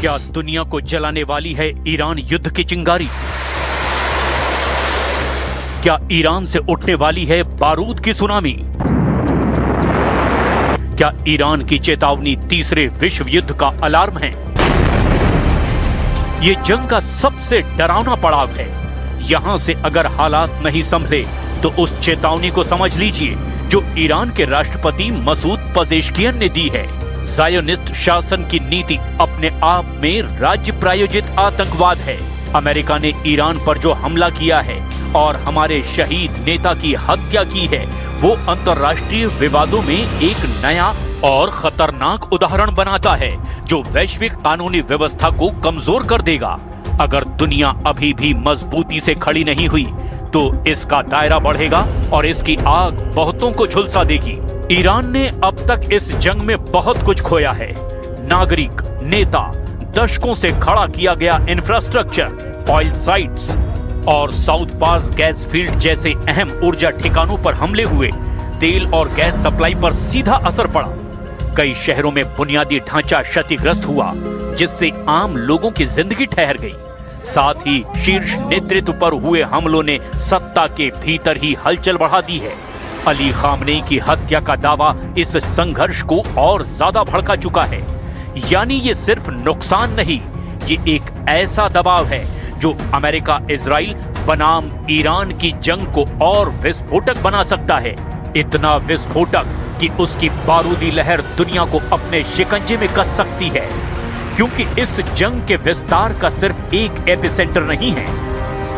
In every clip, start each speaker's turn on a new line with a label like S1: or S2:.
S1: क्या दुनिया को जलाने वाली है ईरान युद्ध की चिंगारी? क्या ईरान से उठने वाली है बारूद की सुनामी? क्या ईरान की चेतावनी तीसरे विश्व युद्ध का अलार्म है? ये जंग का सबसे डरावना पड़ाव है। यहां से अगर हालात नहीं संभले तो उस चेतावनी को समझ लीजिए जो ईरान के राष्ट्रपति मसूद पेजेश्कियन ने दी है। ज़ायोनिस्ट शासन की नीति अपने आप में राज्य प्रायोजित आतंकवाद है। अमेरिका ने ईरान पर जो हमला किया है और हमारे शहीद नेता की हत्या की है, वो अंतर्राष्ट्रीय विवादों में एक नया और खतरनाक उदाहरण बनाता है जो वैश्विक कानूनी व्यवस्था को कमजोर कर देगा। अगर दुनिया अभी भी मजबूती से खड़ी नहीं हुई तो इसका दायरा बढ़ेगा और इसकी आग बहुतों को झुलसा देगी। ईरान ने अब तक इस जंग में बहुत कुछ खोया है। नागरिक, नेता, दशकों से खड़ा किया गया इंफ्रास्ट्रक्चर, ऑयल साइट्स और साउथ पास गैस फील्ड जैसे अहम ऊर्जा ठिकानों पर हमले हुए। तेल और गैस सप्लाई पर सीधा असर पड़ा। कई शहरों में बुनियादी ढांचा क्षतिग्रस्त हुआ जिससे आम लोगों की जिंदगी ठहर गई। साथ ही शीर्ष नेतृत्व पर हुए हमलों ने सत्ता के भीतर ही हलचल बढ़ा दी है। अली खामनेई की हत्या का दावा इस संघर्ष को और ज्यादा भड़का चुका है। यानी ये सिर्फ नुकसान नहीं, ये एक ऐसा दबाव है जो अमेरिका इजराइल बनाम ईरान की जंग को और विस्फोटक बना सकता है। इतना विस्फोटक कि उसकी बारूदी लहर दुनिया को अपने शिकंजे में कस सकती है। क्योंकि इस जंग के विस्तार का सिर्फ एक एपिसेंटर नहीं है,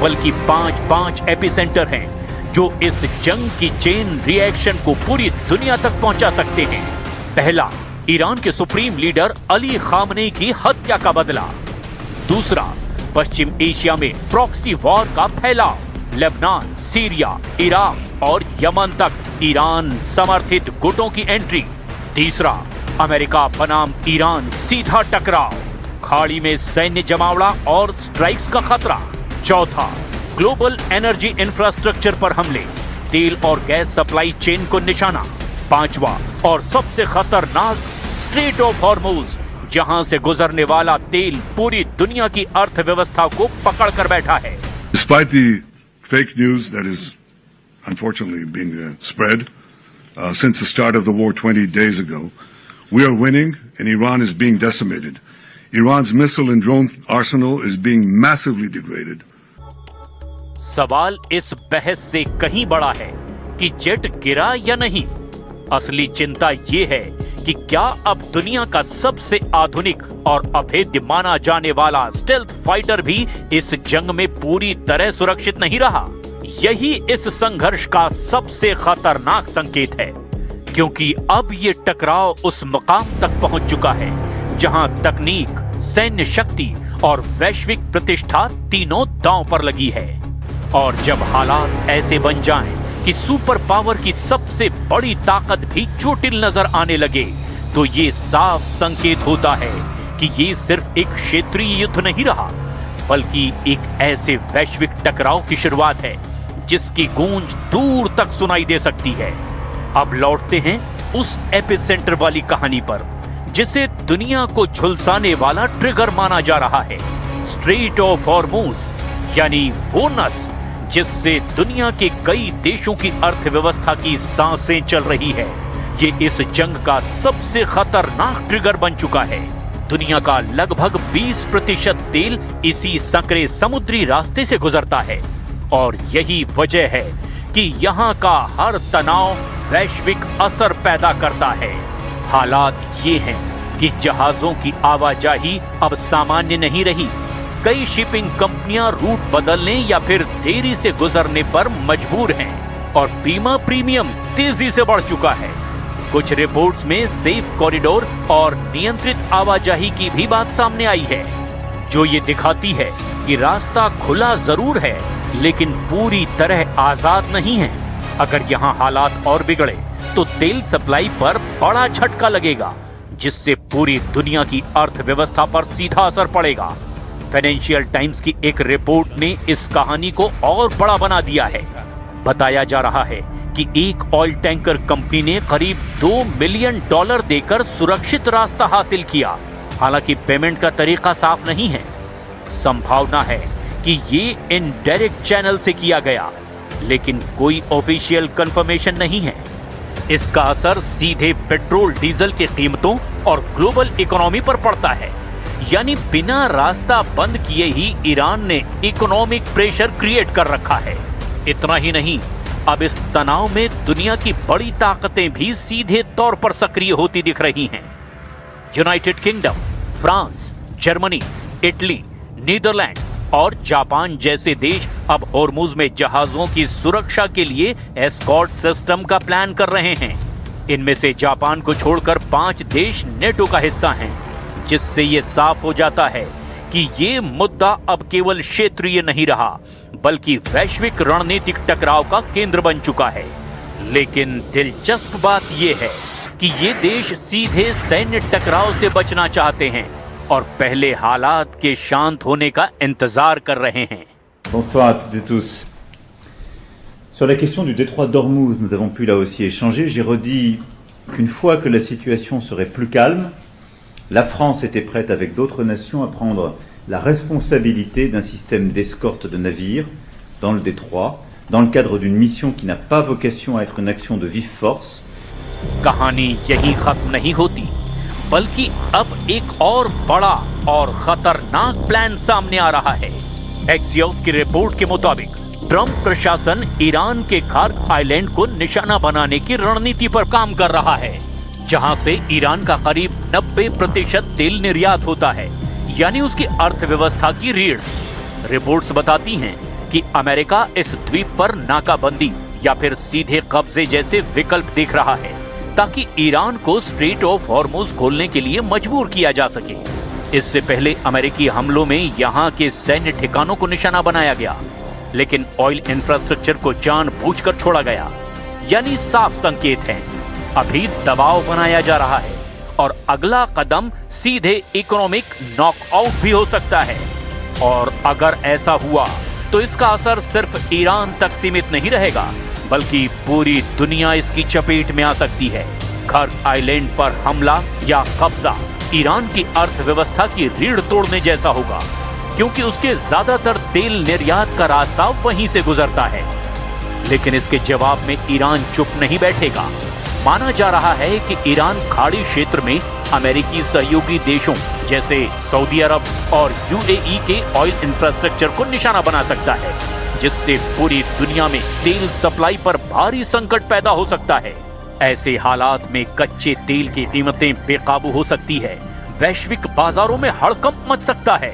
S1: बल्कि 5 एपिसेंटर हैं जो इस जंग की चेन रिएक्शन को पूरी दुनिया तक पहुंचा सकते हैं। पहला, ईरान के सुप्रीम लीडर अली खामनेई की हत्या का बदला। दूसरा, पश्चिम एशिया में प्रॉक्सी वॉर का फैलाव। लेबनान, सीरिया, इराक और यमन तक ईरान समर्थित गुटों की एंट्री। तीसरा, अमेरिका बनाम ईरान सीधा टकराव, खाड़ी में सैन्य जमावड़ा और स्ट्राइक्स का खतरा। चौथा, ग्लोबल एनर्जी इंफ्रास्ट्रक्चर पर हमले, तेल और गैस सप्लाई चेन को निशाना। पांचवा और सबसे खतरनाक, स्ट्रेट ऑफ हॉर्मुज, जहां से गुजरने वाला तेल पूरी दुनिया की अर्थव्यवस्था को पकड़ कर बैठा है।
S2: Despite the fake news that is unfortunately being spread since the start of the war 20 days ago, we are winning and Iran is being decimated. Iran's missile and drone arsenal is being massively degraded.
S1: सवाल इस बहस से कहीं बड़ा है कि jet गिरा या नहीं। असली चिंता ये है कि क्या अब दुनिया का सबसे आधुनिक और अभेद्य माना जाने वाला स्टेल्थ फाइटर भी इस जंग में पूरी तरह सुरक्षित नहीं रहा। यही इस संघर्ष का सबसे खतरनाक संकेत है, क्योंकि अब ये टकराव उस मुकाम तक पहुंच चुका है जहां तकनीक, सैन्य शक्ति और वैश्विक प्रतिष्ठा तीनों दांव पर लगी है। और जब हालात ऐसे बन जाएं कि सुपर पावर की सबसे बड़ी ताकत भी चोटिल नजर आने लगे, तो ये साफ संकेत होता है कि ये सिर्फ एक क्षेत्रीय युद्ध नहीं रहा, बल्कि एक ऐसे वैश्विक टकराव की शुरुआत है जिसकी गूंज दूर तक सुनाई दे सकती है। अब लौटते हैं उस एपिसेंटर वाली कहानी पर जिसे दुनिया को झुलसाने वाला ट्रिगर माना जा रहा है। स्ट्रेट ऑफ हॉर्मुज, यानी वो नस जिससे दुनिया के कई देशों की अर्थव्यवस्था की सांसें चल रही है। ये इस जंग का सबसे खतरनाक ट्रिगर बन चुका है। दुनिया का लगभग 20% तेल इसी संकरे समुद्री रास्ते से गुजरता है और यही वजह है कि यहाँ का हर तनाव वैश्विक असर पैदा करता है। हालात ये हैं कि जहाजों की आवाजाही अब सामान्य नहीं रही। कई शिपिंग कंपनियां रूट बदलने या फिर देरी से गुजरने पर मजबूर हैं और बीमा प्रीमियम तेजी से बढ़ चुका है। कुछ रिपोर्ट्स में सेफ कॉरिडोर और नियंत्रित आवाजाही की भी बात सामने आई है, जो ये दिखाती है कि रास्ता खुला जरूर है लेकिन पूरी तरह आजाद नहीं है। अगर यहाँ हालात और बिगड़े तो तेल सप्लाई पर बड़ा झटका लगेगा जिससे पूरी दुनिया की अर्थव्यवस्था पर सीधा असर पड़ेगा। फाइनेंशियल टाइम्स की एक रिपोर्ट ने इस कहानी को और बड़ा बना दिया है। बताया जा रहा है कि एक ऑयल टैंकर कंपनी ने करीब $2 मिलियन देकर सुरक्षित रास्ता हासिल किया। हालांकि पेमेंट का तरीका साफ नहीं है। संभावना है कि ये इनडायरेक्ट चैनल से किया गया, लेकिन कोई ऑफिशियल कंफर्मेशन नहीं है। इसका असर सीधे पेट्रोल डीजल की कीमतों और ग्लोबल इकोनॉमी पर पड़ता है। यानी बिना रास्ता बंद किए ही ईरान ने इकोनॉमिक प्रेशर क्रिएट कर रखा है। इतना ही नहीं, अब इस तनाव में दुनिया की बड़ी ताकतें भी सीधे तौर पर सक्रिय होती दिख रही हैं। United Kingdom, France, Germany, Italy, Netherland और जापान जैसे देश अब होर्मुज में जहाजों की सुरक्षा के लिए एस्कॉर्ट सिस्टम का प्लान कर रहे हैं। इनमें से जापान को छोड़कर 5 देश नेटो का हिस्सा हैं, जिससे ये साफ हो जाता है कि ये मुद्दा अब केवल क्षेत्रीय नहीं रहा, बल्कि वैश्विक रणनीतिक टकराव का केंद्र बन चुका है। लेकिन दिलचस्प बात यह है कि ये देश सीधे सैन्य टकराव से बचना चाहते हैं और पहले हालात के शांत होने का इंतजार कर रहे हैं।
S3: Bonsoir à toutes et tous. Sur la question du détroit d'Ormuz, nous avons pu là aussi échanger. J'ai redit qu'une fois que la situation serait plus calme, la France était prête avec d'autres nations à prendre la responsabilité d'un système d'escorte de navires dans le détroit, dans le cadre d'une mission qui n'a pas vocation à être une action de vive force.
S1: कहानी यही खत्म नहीं होती, बल्कि अब एक और बड़ा और खतरनाक प्लान सामने आ रहा है। एक्सियोस की रिपोर्ट के मुताबिक ट्रंप प्रशासन ईरान के खार्क आइलैंड को निशाना बनाने की रणनीति पर काम कर रहा है, जहां से ईरान का करीब 90% तेल निर्यात होता है, यानी उसकी अर्थव्यवस्था की रीढ़। रिपोर्ट्स बताती हैं कि अमेरिका इस द्वीप पर नाकाबंदी या फिर सीधे कब्जे जैसे विकल्प देख रहा है, ताकि ईरान को स्ट्रेट ऑफ हॉर्मुज खोलने के लिए मजबूर किया जा सके। इससे पहले अमेरिकी हमलों में यहां के सैन्य ठिकानों को निशाना बनाया गया, लेकिन ऑयल इंफ्रास्ट्रक्चर को जानबूझकर छोड़ा गया। यानी साफ संकेत है, अभी दबाव बनाया जा रहा है और अगला कदम सीधे इकोनॉमिक नॉकआउट भी हो सकता है। और अगर ऐसा हुआ तो इसका असर सिर्फ ईरान तक सीमित नहीं रहेगा, बल्कि पूरी दुनिया इसकी चपेट में आ सकती है। खार्क आइलैंड पर हमला या कब्जा ईरान की अर्थव्यवस्था की रीढ़ तोड़ने जैसा होगा, क्योंकि उसके ज्यादातर तेल निर्यात का रास्ता वहीं से गुजरता है। लेकिन इसके जवाब में ईरान चुप नहीं बैठेगा। माना जा रहा है कि ईरान खाड़ी क्षेत्र में अमेरिकी सहयोगी देशों जैसे सऊदी अरब और यूएई के ऑयल इंफ्रास्ट्रक्चर को निशाना बना सकता है, जिससे पूरी दुनिया में तेल सप्लाई पर भारी संकट पैदा हो सकता है। ऐसे हालात में कच्चे तेल की कीमतें बेकाबू हो सकती है, वैश्विक बाजारों में हड़कंप मच सकता है